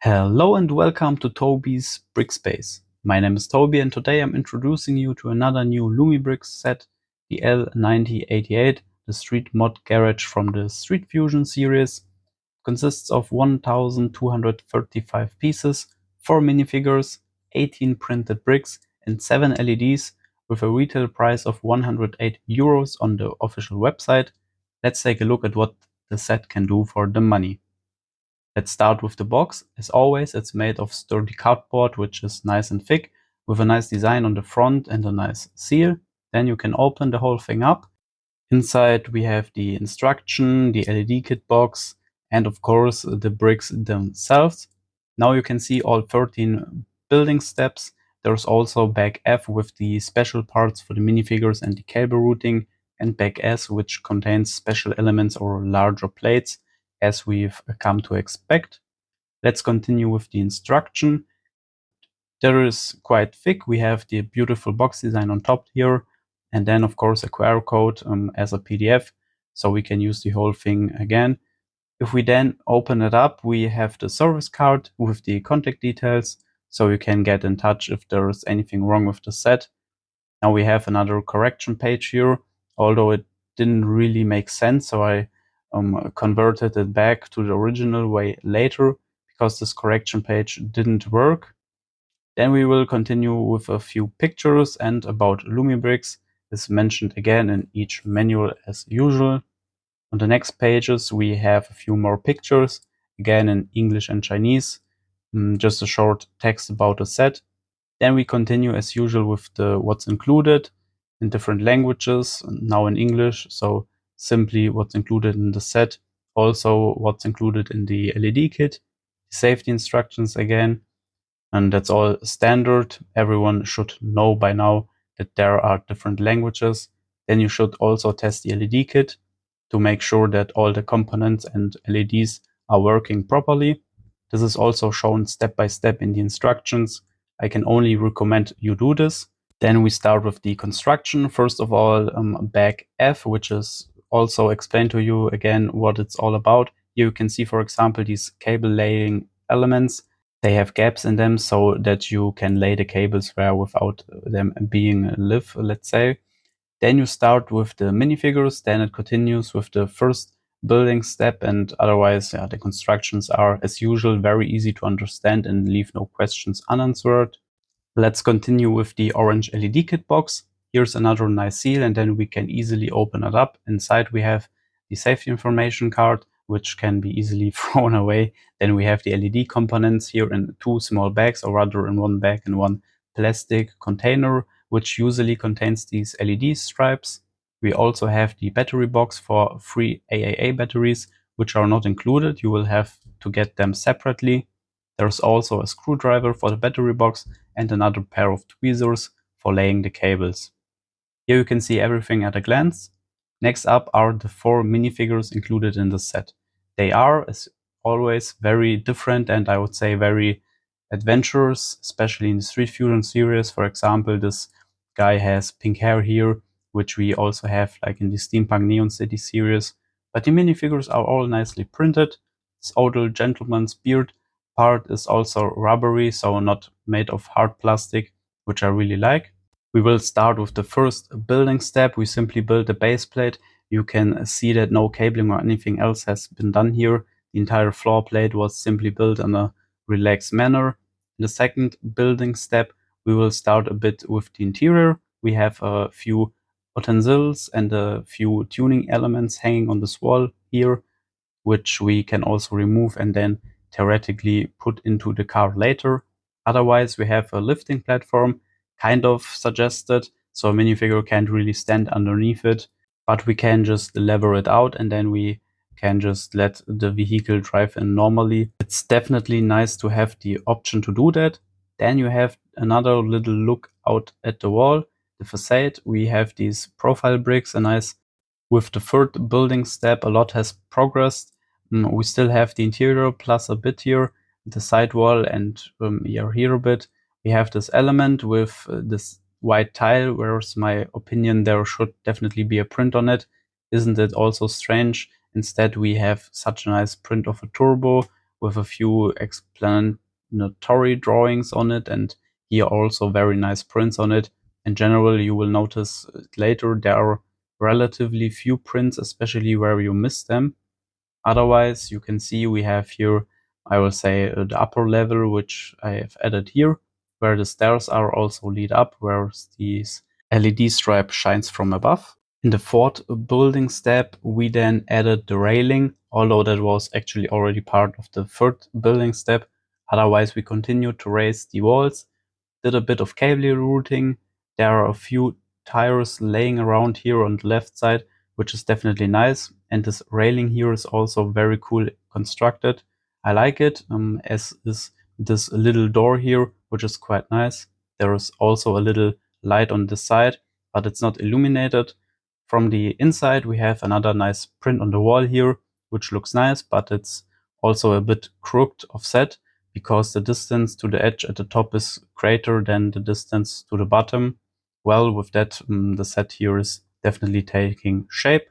Hello and welcome to Tobi's Brick Space. My name is Tobi and today I'm introducing you to another new Lumibricks set, the L9088, the street mod garage from the Street Fusion series. It consists of 1235 pieces, 4 minifigures, 18 printed bricks and 7 LEDs with a retail price of 108 euros on the official website. Let's take a look at what the set can do for the money. Let's start with the box. As always, it's made of sturdy cardboard, which is nice and thick, with a nice design on the front and a nice seal. Then you can open the whole thing up. Inside we have the instruction, the LED kit box, and of course the bricks themselves. Now you can see all 13 building steps. There's also bag F with the special parts for the minifigures and the cable routing, and bag S, which contains special elements or larger plates, as we've come to expect. Let's continue with the instruction. There is quite thick. We have the beautiful box design on top here, and then of course a QR code as a PDF, so we can use the whole thing again. If we then open it up, we have the service card with the contact details, so you can get in touch if there is anything wrong with the set. Now we have another correction page here, although it didn't really make sense, so I converted it back to the original way later because this correction page didn't work. Then we will continue with a few pictures and about Lumibricks is mentioned again in each manual as usual. On the next pages we have a few more pictures, again in English and Chinese, just a short text about the set. Then we continue as usual with the what's included in different languages, now in English, so simply what's included in the set, also what's included in the LED kit, safety instructions again, and that's all standard. Everyone should know by now that there are different languages. Then you should also test the LED kit to make sure that all the components and LEDs are working properly. This is also shown step by step in the instructions. I can only recommend you do this. Then we start with the construction. First of all, bag F, which is also explained to you again what it's all about. Here you can see, for example, these cable laying elements. They have gaps in them so that you can lay the cables there without them being live, let's say. Then you start with the minifigures, then it continues with the first building step, and otherwise the constructions are, as usual, very easy to understand and leave no questions unanswered. Let's continue with the orange LED kit box. Here's another nice seal, and then we can easily open it up. Inside we have the safety information card, which can be easily thrown away. Then we have the LED components here in 2 small bags, or rather in 1 bag and 1 plastic container, which usually contains these LED stripes. We also have the battery box for 3 AAA batteries, which are not included. You will have to get them separately. There's also a screwdriver for the battery box and another pair of tweezers for laying the cables. Here you can see everything at a glance. Next up are the 4 minifigures included in the set. They are, as always, very different and I would say very adventurous, especially in the Street Fusion series. For example, this guy has pink hair here, which we also have like in the Steampunk Neon City series. But the minifigures are all nicely printed. This older gentleman's beard part is also rubbery, so not made of hard plastic, which I really like. We will start with the first building step. We simply build the base plate. You can see that no cabling or anything else has been done here. The entire floor plate was simply built in a relaxed manner. In the second building step, we will start a bit with the interior. We have a few utensils and a few tuning elements hanging on this wall here, which we can also remove and then theoretically put into the car later. Otherwise, we have a lifting platform, kind of suggested, so a minifigure can't really stand underneath it, but we can just lever it out and then we can just let the vehicle drive in normally. It's definitely nice to have the option to do that. Then you have another little look out at the wall, the facade. We have these profile bricks, a nice. With the third building step, a lot has progressed. We still have the interior plus a bit here, the side wall, and here a bit. We have this element with this white tile, whereas my opinion there should definitely be a print on it. Isn't it also strange? Instead we have such a nice print of a turbo with a few explanatory drawings on it, and here also very nice prints on it. In general, you will notice later there are relatively few prints, especially where you miss them. Otherwise, you can see we have here, I will say, the upper level, which I have added here, where the stairs are also lit up, whereas these LED stripe shines from above. In the fourth building step, we then added the railing, although that was actually already part of the third building step. Otherwise, we continued to raise the walls, did a bit of cable routing. There are a few tires laying around here on the left side, which is definitely nice. And this railing here is also very cool constructed. I like it, as is this little door here, which is quite nice. There is also a little light on this side, but it's not illuminated. From the inside, we have another nice print on the wall here, which looks nice, but it's also a bit crooked offset because the distance to the edge at the top is greater than the distance to the bottom. Well, with that, the set here is definitely taking shape.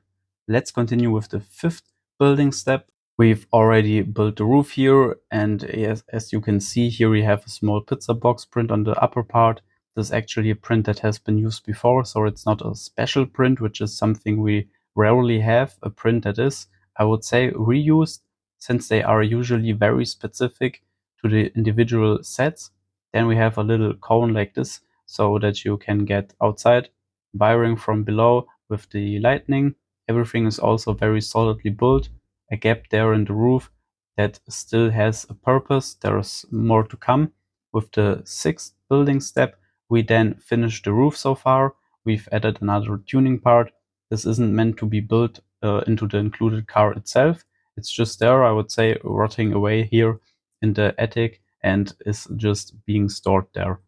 Let's continue with the fifth building step. We've already built the roof here, and as you can see here, we have a small pizza box print on the upper part. This is actually a print that has been used before, so it's not a special print, which is something we rarely have, a print that is, I would say, reused, since they are usually very specific to the individual sets. Then we have a little cone like this, so that you can get outside, wiring from below with the lightning. Everything is also very solidly built. A gap there in the roof that still has a purpose. There's more to come. With the sixth building step, we then finished the roof so far. We've added another tuning part. This isn't meant to be built into the included car itself. It's just there, I would say, rotting away here in the attic and is just being stored there.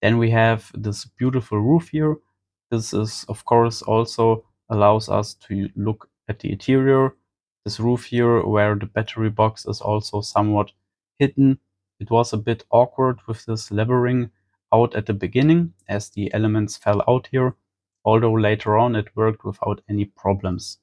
Then we have this beautiful roof here. This is, of course, also allows us to look at the interior. This roof here, where the battery box is also somewhat hidden. It was a bit awkward with this levering out at the beginning as the elements fell out here, although later on it worked without any problems.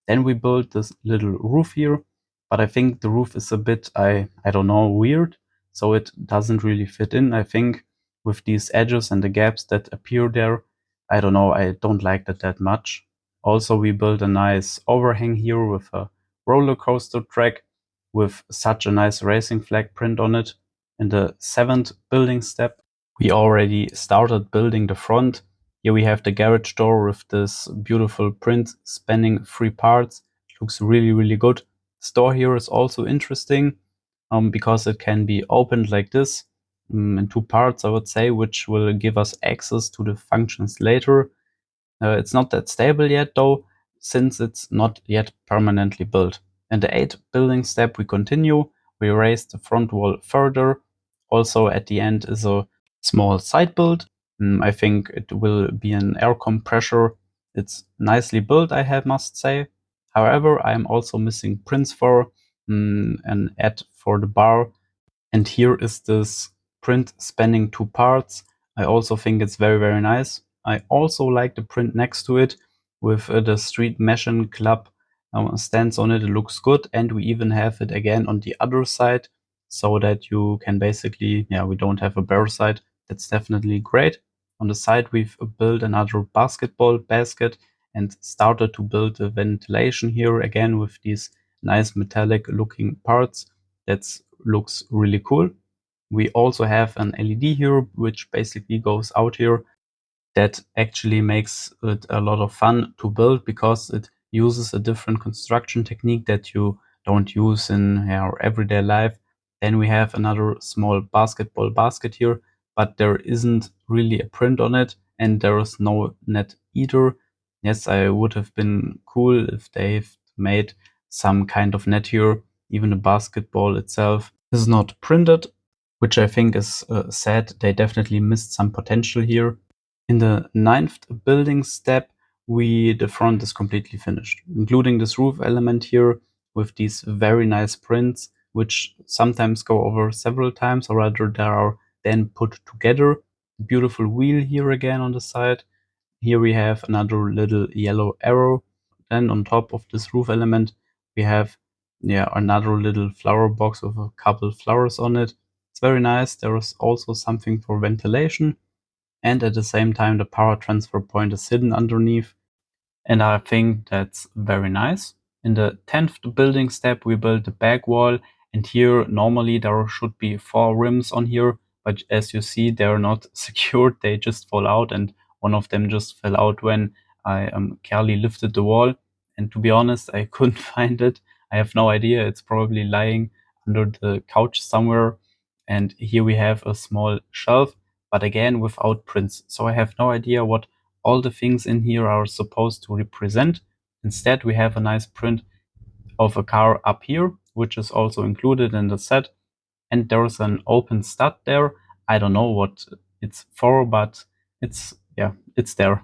Then we built this little roof here, but I think the roof is a bit, I don't know, weird, so it doesn't really fit in. I think with these edges and the gaps that appear there, I don't know, I don't like that much. Also, we built a nice overhang here with a roller coaster track with such a nice racing flag print on it. In the seventh building step, we already started building the front. Here we have the garage door with this beautiful print spanning 3 parts. It looks really good. The door here is also interesting because it can be opened like this in 2 parts, I would say, which will give us access to the functions later. It's not that stable yet though, since it's not yet permanently built. In the 8th building step, we continue. We raise the front wall further. Also at the end is a small side build. I think it will be an air compressor. It's nicely built, I must say. However, I'm also missing prints for an ad for the bar. And here is this print spanning 2 parts. I also think it's very nice. I also like the print next to it with the Street Machine Club stands on it. It looks good, and we even have it again on the other side so that you can basically, we don't have a bare side. That's definitely great. On the side, we've built another basketball basket and started to build the ventilation here again with these nice metallic looking parts. That looks really cool. We also have an LED here, which basically goes out here. That actually makes it a lot of fun to build because it uses a different construction technique that you don't use in our everyday life. Then we have another small basketball basket here, but there isn't really a print on it and there is no net either. Yes, I would have been cool if they've made some kind of net here. Even the basketball itself is not printed, which I think is sad. They definitely missed some potential here. In the 9th building step, the front is completely finished, including this roof element here with these very nice prints, which sometimes go over several times, or rather they are then put together. Beautiful wheel here again on the side. Here we have another little yellow arrow. Then on top of this roof element, we have yeah, another little flower box with a couple flowers on it. It's very nice. There is also something for ventilation, and at the same time the power transfer point is hidden underneath, and I think that's very nice. In the 10th building step we built the back wall, and here normally there should be 4 rims on here, but as you see they're not secured, they just fall out, and one of them just fell out when I carefully lifted the wall, and to be honest I couldn't find it. I have no idea, it's probably lying under the couch somewhere. And here we have a small shelf, but again without prints, so I have no idea what all the things in here are supposed to represent. Instead, we have a nice print of a car up here, which is also included in the set. And there's an open stud there. I don't know what it's for, but it's there.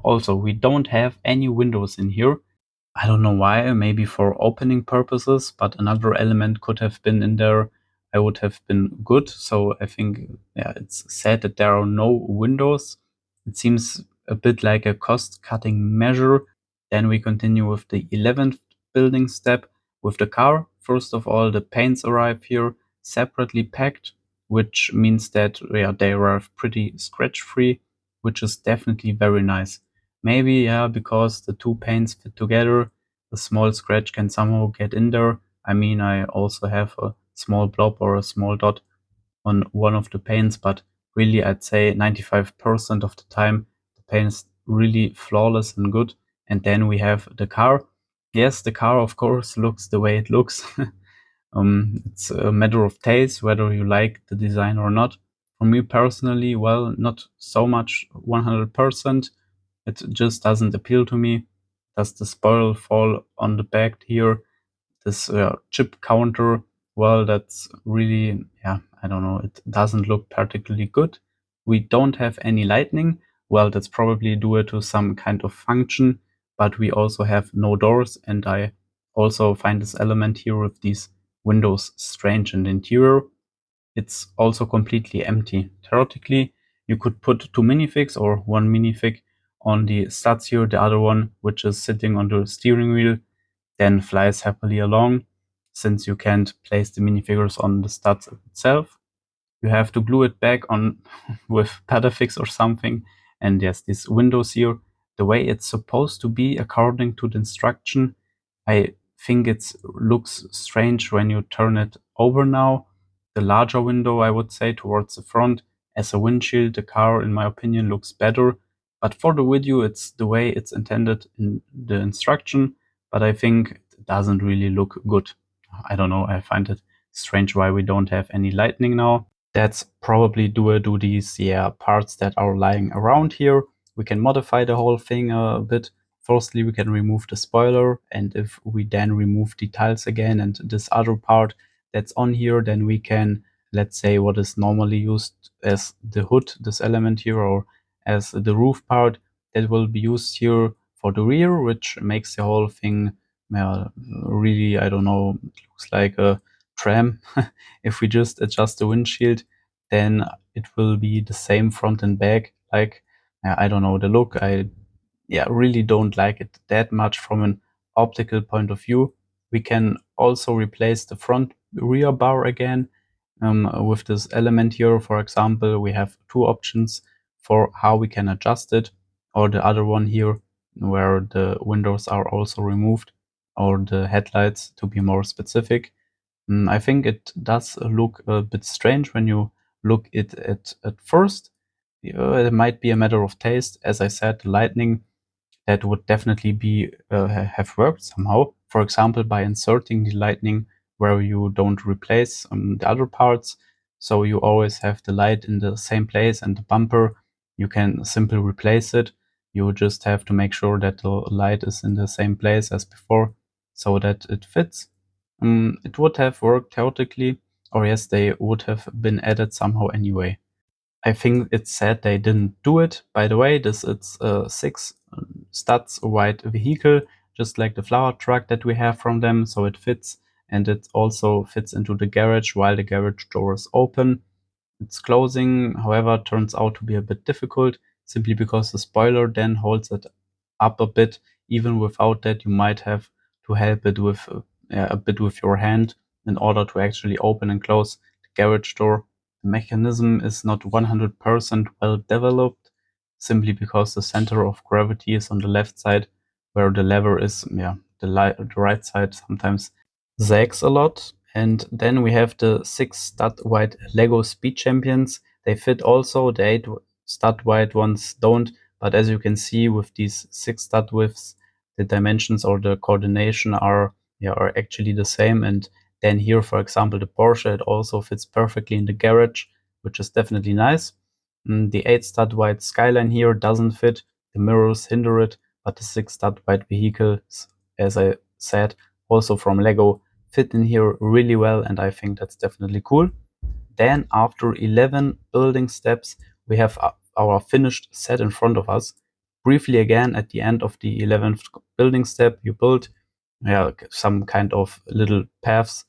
Also, we don't have any windows in here. I don't know why, maybe for opening purposes, but another element could have been in there. I would have been good. So I think, yeah, it's sad that there are no windows. It seems a bit like a cost-cutting measure. Then we continue with the 11th building step with the car. First of all, the paints arrive here separately packed, which means that they arrive pretty scratch-free, which is definitely very nice. Maybe, yeah, because the two paints fit together, a small scratch can somehow get in there. I mean, I also have a small blob or a small dot on one of the paints, but really I'd say 95% of the time the paint is really flawless and good. And then we have the car. Yes, the car of course looks the way it looks. It's a matter of taste whether you like the design or not. For me personally, well, not so much 100%. It just doesn't appeal to me. Does the spoil fall on the back here? This chip counter, well, that's really, yeah, I don't know. It doesn't look particularly good. We don't have any lightning. Well, that's probably due to some kind of function, but we also have no doors, and I also find this element here with these windows strange in the interior. It's also completely empty. Theoretically, you could put 2 minifigs or 1 minifig on the studs here, the other one, which is sitting on the steering wheel, then flies happily along. Since you can't place the minifigures on the studs itself, you have to glue it back on with Patafix or something. And yes, these windows here, the way it's supposed to be according to the instruction, I think it looks strange when you turn it over now. The larger window, I would say, towards the front as a windshield, the car, in my opinion, looks better. But for the video, it's the way it's intended in the instruction, but I think it doesn't really look good. I don't know, I find it strange why we don't have any lightning now. That's probably due to these parts that are lying around here. We can modify the whole thing a bit. Firstly, we can remove the spoiler, and if we then remove the tiles again and this other part that's on here, then we can, let's say, what is normally used as the hood, this element here, or as the roof part, that will be used here for the rear, which makes the whole thing really, I don't know, looks like a tram. If we just adjust the windshield, then it will be the same front and back. Like, I don't know, the look, I really don't like it that much from an optical point of view. We can also replace the front rear bar again with this element here. For example, we have 2 options for how we can adjust it, or the other one here where the windows are also removed, or the headlights to be more specific. I think it does look a bit strange when you look at first. It might be a matter of taste. As I said, the lightning, that would definitely be have worked somehow. For example, by inserting the lightning where you don't replace the other parts. So you always have the light in the same place, and the bumper, you can simply replace it. You just have to make sure that the light is in the same place as before so that it fits. It would have worked theoretically, or yes, they would have been added somehow anyway. I think it's sad they didn't do it. By the way, this is a 6 studs wide vehicle, just like the flower truck that we have from them, so it fits, and it also fits into the garage while the garage door is open. Its closing, however, turns out to be a bit difficult, simply because the spoiler then holds it up a bit. Even without that, you might have to help it with a bit with your hand in order to actually open and close the garage door. The mechanism is not 100% well developed, simply because the center of gravity is on the left side, where the lever is, the right side sometimes zags a lot. And then we have the 6 stud wide Lego Speed Champions. They fit also, the 8 stud wide ones don't, but as you can see with these 6 stud widths, the dimensions or the coordination are actually the same. And then here, for example, the Porsche, it also fits perfectly in the garage, which is definitely nice. The 8 stud wide Skyline here doesn't fit, the mirrors hinder it, but the 6 stud wide vehicles, as I said, also from Lego, fit in here really well, and I think that's definitely cool. Then after 11 building steps, we have our finished set in front of us. Briefly again, at the end of the 11th building step, you build some kind of little paths.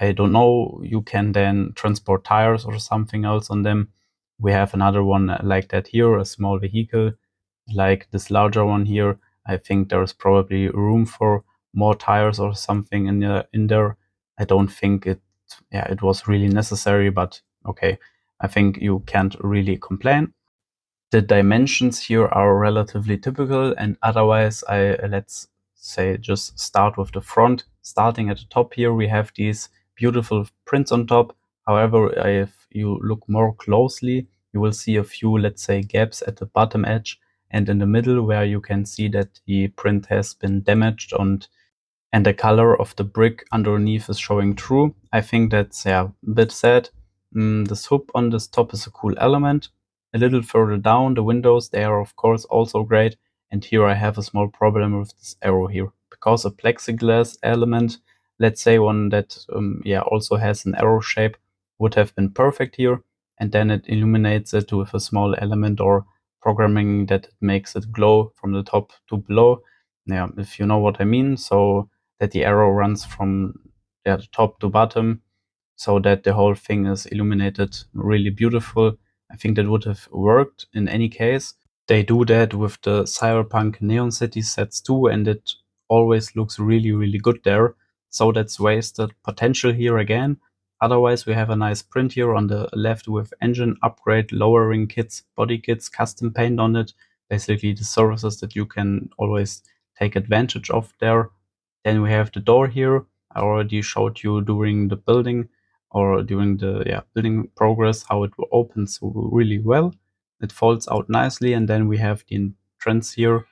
I don't know, you can then transport tires or something else on them. We have another one like that here, a small vehicle, like this larger one here. I think there's probably room for more tires or something in there. I don't think it was really necessary, but okay, I think you can't really complain. The dimensions here are relatively typical, and otherwise let's say just start with the front. Starting at the top here, we have these beautiful prints on top. However, if you look more closely, you will see a few, let's say, gaps at the bottom edge and in the middle, where you can see that the print has been damaged and the color of the brick underneath is showing through. I think that's a bit sad. This hoop on this top is a cool element. A little further down, the windows, they are of course also great. And here I have a small problem with this arrow here, because a plexiglass element, let's say one that also has an arrow shape, would have been perfect here. And then it illuminates it with a small element or programming that makes it glow from the top to below. Yeah, if you know what I mean. So that the arrow runs from the top to bottom, so that the whole thing is illuminated really beautiful. I think that would have worked in any case. They do that with the Cyberpunk Neon City sets too, and it always looks really, really good there. So that's wasted potential here again. Otherwise, we have a nice print here on the left with engine upgrade, lowering kits, body kits, custom paint on it. Basically the services that you can always take advantage of there. Then we have the door here. I already showed you during the building or during the building progress how it opens really well. It folds out nicely, and then we have the entrance here,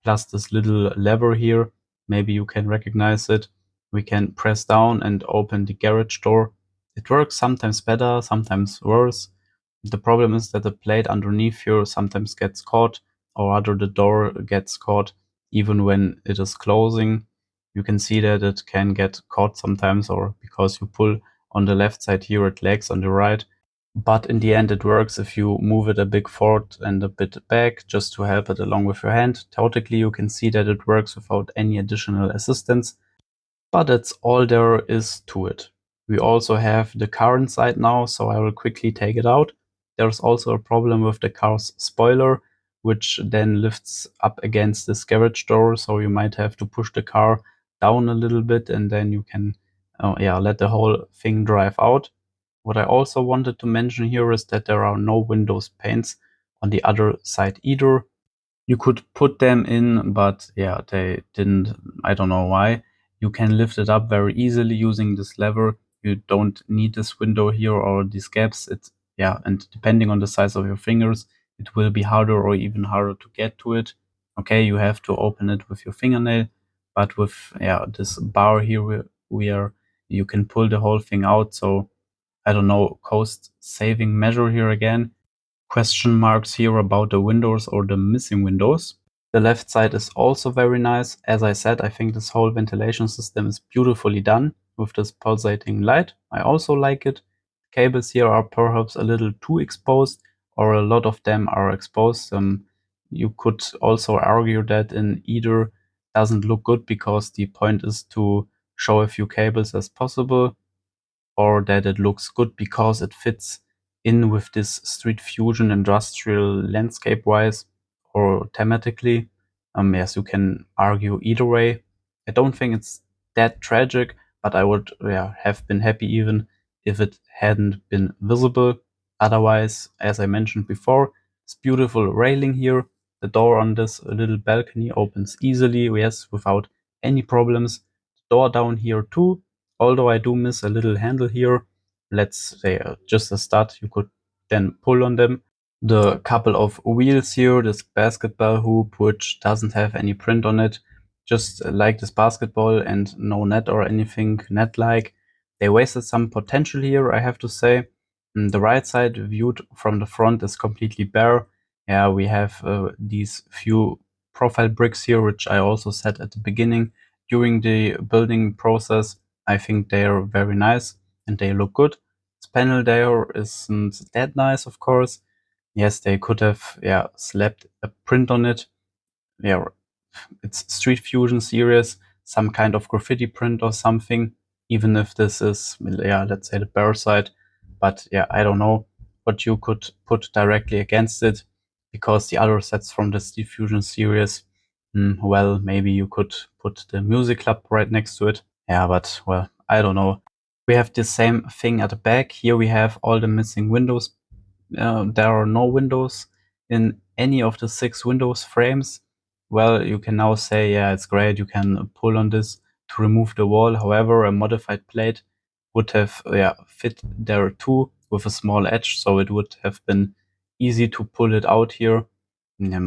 plus this little lever here. Maybe you can recognize it. We can press down and open the garage door. It works sometimes better, sometimes worse. The problem is that the plate underneath here sometimes gets caught, or rather the door gets caught even when it is closing. You can see that it can get caught sometimes, or because you pull on the left side here, it lags on the right. But in the end, it works if you move it a bit forward and a bit back just to help it along with your hand. Theoretically, you can see that it works without any additional assistance, but that's all there is to it. We also have the car inside now, so I will quickly take it out. There's also a problem with the car's spoiler, which then lifts up against this garage door, so you might have to push the car down a little bit, and then you can let the whole thing drive out. What I also wanted to mention here is that there are no Windows panes on the other side either. You could put them in, but yeah, they didn't. I don't know why. You can lift it up very easily using this lever. You don't need this window here or these gaps. And depending on the size of your fingers, it will be harder or even harder to get to it. Okay, you have to open it with your fingernail, but with this bar here, you can pull the whole thing out. So I don't know, cost saving measure here again. Question marks here about the windows or the missing windows. The left side is also very nice. As I said, I think this whole ventilation system is beautifully done with this pulsating light. I also like it. Cables here are perhaps a little too exposed, or a lot of them are exposed. You could also argue that in either doesn't look good, because the point is to show a few cables as possible, or that it looks good because it fits in with this Street Fusion industrial landscape wise or thematically. Yes, you can argue either way. I don't think it's that tragic, but I would have been happy even if it hadn't been visible. Otherwise, as I mentioned before, it's beautiful railing here. The door on this little balcony opens easily, yes, without any problems. The door down here too, although I do miss a little handle here. Let's say just a stud, you could then pull on them. The couple of wheels here, this basketball hoop, which doesn't have any print on it, just like this basketball and no net or anything net-like. They wasted some potential here, I have to say. The right side viewed from the front is completely bare. Yeah, we have these few profile bricks here, which I also said at the beginning during the building process. I think they are very nice and they look good. This panel there isn't that nice, of course. Yes, they could have slapped a print on it. Yeah, it's Street Fusion series, some kind of graffiti print or something, even if this is, let's say the bare side. But yeah, I don't know what you could put directly against it, because the other sets from the Street Fusion series, well, maybe you could put the Music Club right next to it. Yeah, but well, I don't know. We have the same thing at the back. Here we have all the missing windows. There are no windows in any of the 6 Windows frames. Well, you can now say, yeah, it's great, you can pull on this to remove the wall. However, a modified plate would have fit there too with a small edge, so it would have been easy to pull it out here.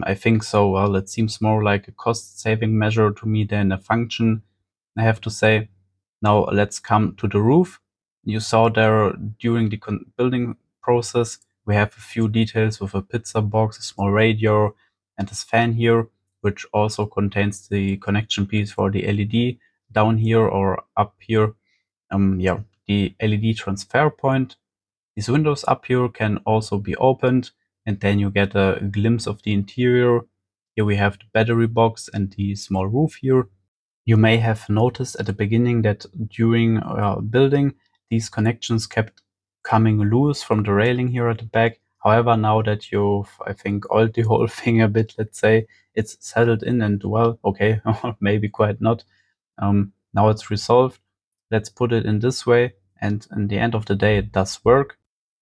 I think so. Well, it seems more like a cost-saving measure to me than a function, I have to say. Now let's come to the roof. You saw there during the building process, we have a few details with a pizza box, a small radio, and this fan here, which also contains the connection piece for the LED down here or up here. The LED transfer point. These windows up here can also be opened, and then you get a glimpse of the interior. Here we have the battery box and the small roof here. You may have noticed at the beginning that during building, these connections kept coming loose from the railing here at the back. However, now that you've, I think, oiled the whole thing a bit, let's say, it's settled in and, well, okay, maybe quite not. Now it's resolved. Let's put it in this way. And in the end of the day, it does work.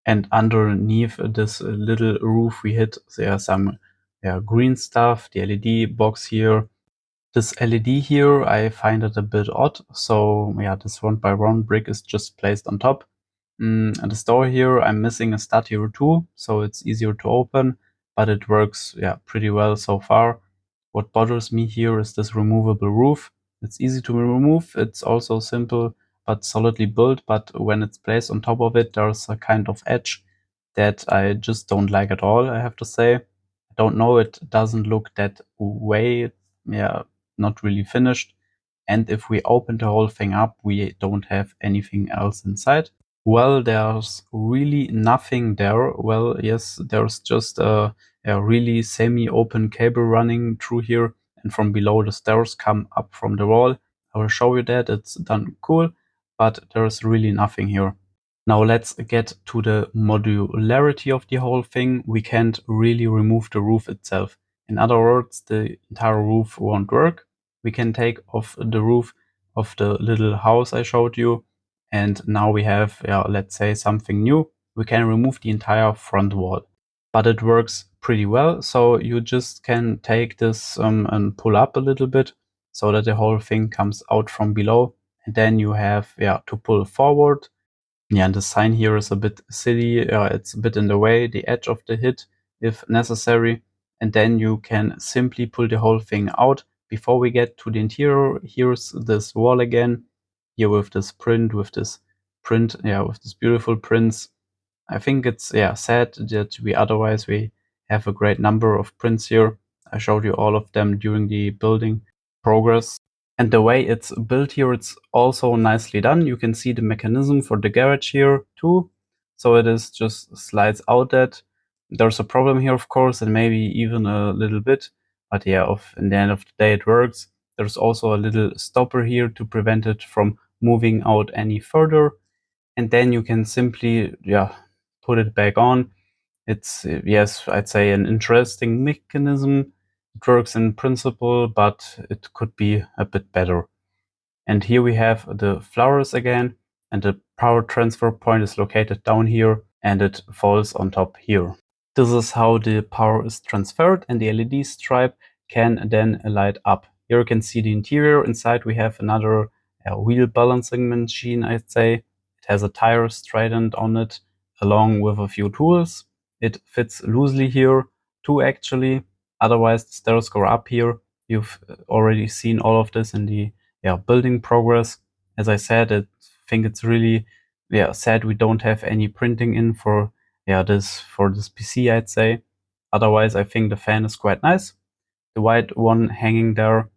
And underneath this little roof we hit, there some green stuff, the LED box here. This LED here, I find it a bit odd. So yeah, this 1x1 brick is just placed on top. And the door here, I'm missing a stud here too, so it's easier to open, but it works pretty well so far. What bothers me here is this removable roof. It's easy to remove. It's also simple but solidly built, but when it's placed on top of it, there's a kind of edge that I just don't like at all, I have to say. I don't know, it doesn't look that way. Yeah, not really finished. And if we open the whole thing up, we don't have anything else inside. Well, there's really nothing there. Well, yes, there's just a really semi-open cable running through here, and from below the stairs come up from the wall. I will show you that, it's done cool, but there's really nothing here. Now let's get to the modularity of the whole thing. We can't really remove the roof itself. In other words, the entire roof won't work. We can take off the roof of the little house I showed you, and now we have, let's say, something new. We can remove the entire front wall, but it works pretty well. So you just can take this and pull up a little bit so that the whole thing comes out from below, and then you have to pull forward. Yeah, and the sign here is a bit silly. It's a bit in the way, the edge of the hit if necessary. And then you can simply pull the whole thing out. Before we get to the interior, here's this wall again. Here with this print, with this beautiful prints. I think it's sad that we have a great number of prints here. I showed you all of them during the building progress. And the way it's built here, it's also nicely done. You can see the mechanism for the garage here too. So it is just slides out that. There's a problem here, of course, and maybe even a little bit. But yeah, in the end of the day, it works. There's also a little stopper here to prevent it from moving out any further. And then you can simply, put it back on. It's, yes, I'd say an interesting mechanism. It works in principle, but it could be a bit better. And here we have the flowers again, and the power transfer point is located down here, and it falls on top here. This is how the power is transferred, and the LED stripe can then light up. Here you can see the interior. Inside we have another wheel balancing machine, I'd say. It has a tire straightened on it, along with a few tools. It fits loosely here, too, actually. Otherwise, the stairs go up here. You've already seen all of this in the building progress. As I said, I think it's really sad we don't have any printing in for this PC, I'd say. Otherwise, I think the fan is quite nice. The white one hanging there,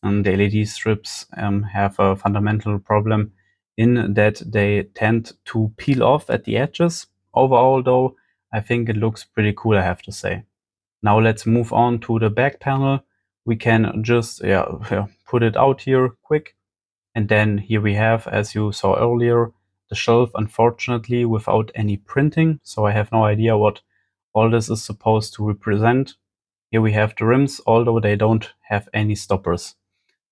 and the LED strips have a fundamental problem in that they tend to peel off at the edges. Overall, though, I think it looks pretty cool, I have to say. Now let's move on to the back panel. We can just put it out here quick. And then here we have, as you saw earlier, the shelf, unfortunately, without any printing. So I have no idea what all this is supposed to represent. Here we have the rims, although they don't have any stoppers.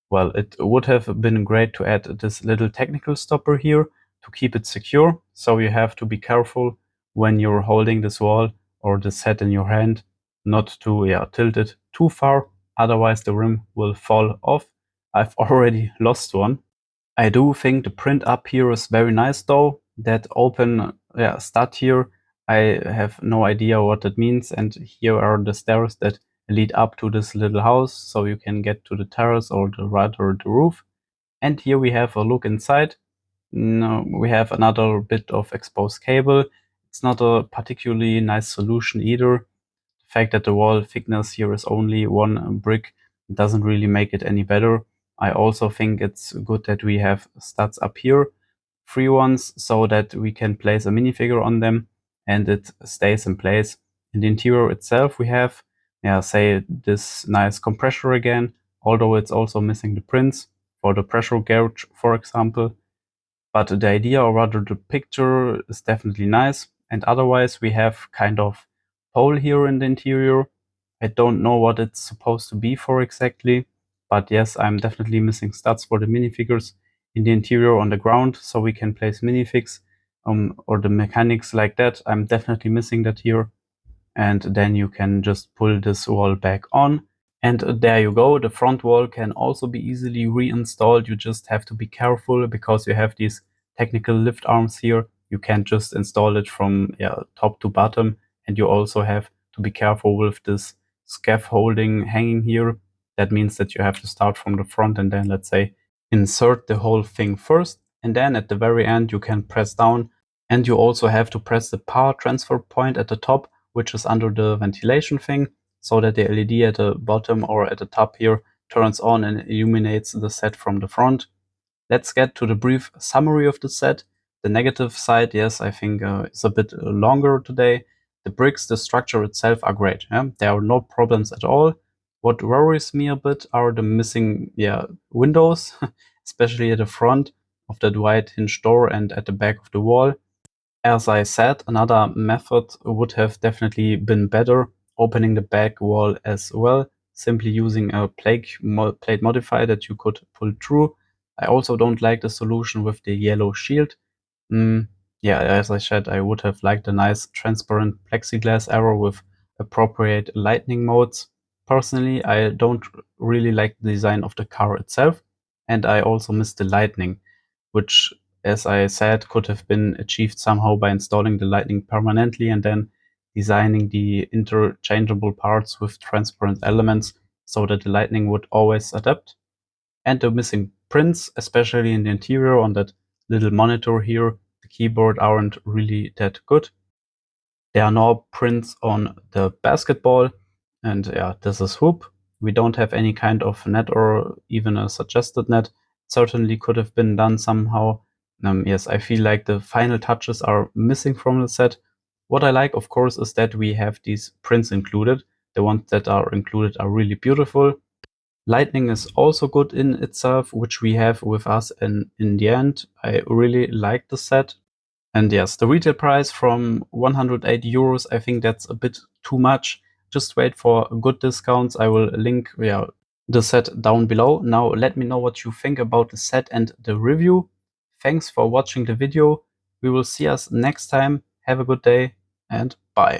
Well, it would have been great to add this little technical stopper here to keep it secure. So you have to be careful when you're holding this wall or the set in your hand, not to tilt it too far. Otherwise the rim will fall off. I've already lost one. I do think the print up here is very nice, though. That open stud here, I have no idea what that means. And here are the stairs that lead up to this little house, so you can get to the terrace or the roof. And here we have a look inside. We have another bit of exposed cable. It's not a particularly nice solution either. The fact that the wall thickness here is only 1 brick doesn't really make it any better. I also think it's good that we have studs up here, 3 ones, so that we can place a minifigure on them and it stays in place. In the interior itself we have, say, this nice compressor again, although it's also missing the prints for the pressure gauge, for example. But the idea, or rather the picture, is definitely nice. And otherwise we have kind of pole here in the interior. I don't know what it's supposed to be for exactly. But yes, I'm definitely missing studs for the minifigures in the interior on the ground, so we can place minifigs or the mechanics like that. I'm definitely missing that here. And then you can just pull this wall back on. And there you go. The front wall can also be easily reinstalled. You just have to be careful because you have these technical lift arms here. You can't just install it from top to bottom. And you also have to be careful with this scaffolding hanging here. That means that you have to start from the front and then, let's say, insert the whole thing first. And then at the very end, you can press down. And you also have to press the power transfer point at the top, which is under the ventilation thing, so that the LED at the bottom or at the top here turns on and illuminates the set from the front. Let's get to the brief summary of the set. The negative side, yes, I think is a bit longer today. The bricks, the structure itself are great. There are no problems at all. What worries me a bit are the missing windows, especially at the front of that white hinge door and at the back of the wall. As I said, another method would have definitely been better, opening the back wall as well, simply using a plate modifier that you could pull through. I also don't like the solution with the yellow shield. As I said, I would have liked a nice transparent plexiglass arrow with appropriate lightning modes. Personally, I don't really like the design of the car itself, and I also miss the lightning, which, as I said, could have been achieved somehow by installing the lightning permanently and then designing the interchangeable parts with transparent elements so that the lightning would always adapt. And the missing prints, especially in the interior on that little monitor here, the keyboard, aren't really that good. There are no prints on the basketball, and this is hoop. We don't have any kind of net or even a suggested net. It certainly could have been done somehow. Yes, I feel like the final touches are missing from the set. What I like, of course, is that we have these prints included. The ones that are included are really beautiful. Lightning is also good in itself, which we have with us in the end. I really like the set. And yes, the retail price from 180 euros, I think that's a bit too much. Just wait for good discounts. I will link the set down below. Now let me know what you think about the set and the review. Thanks for watching the video. We will see us next time. Have a good day and bye.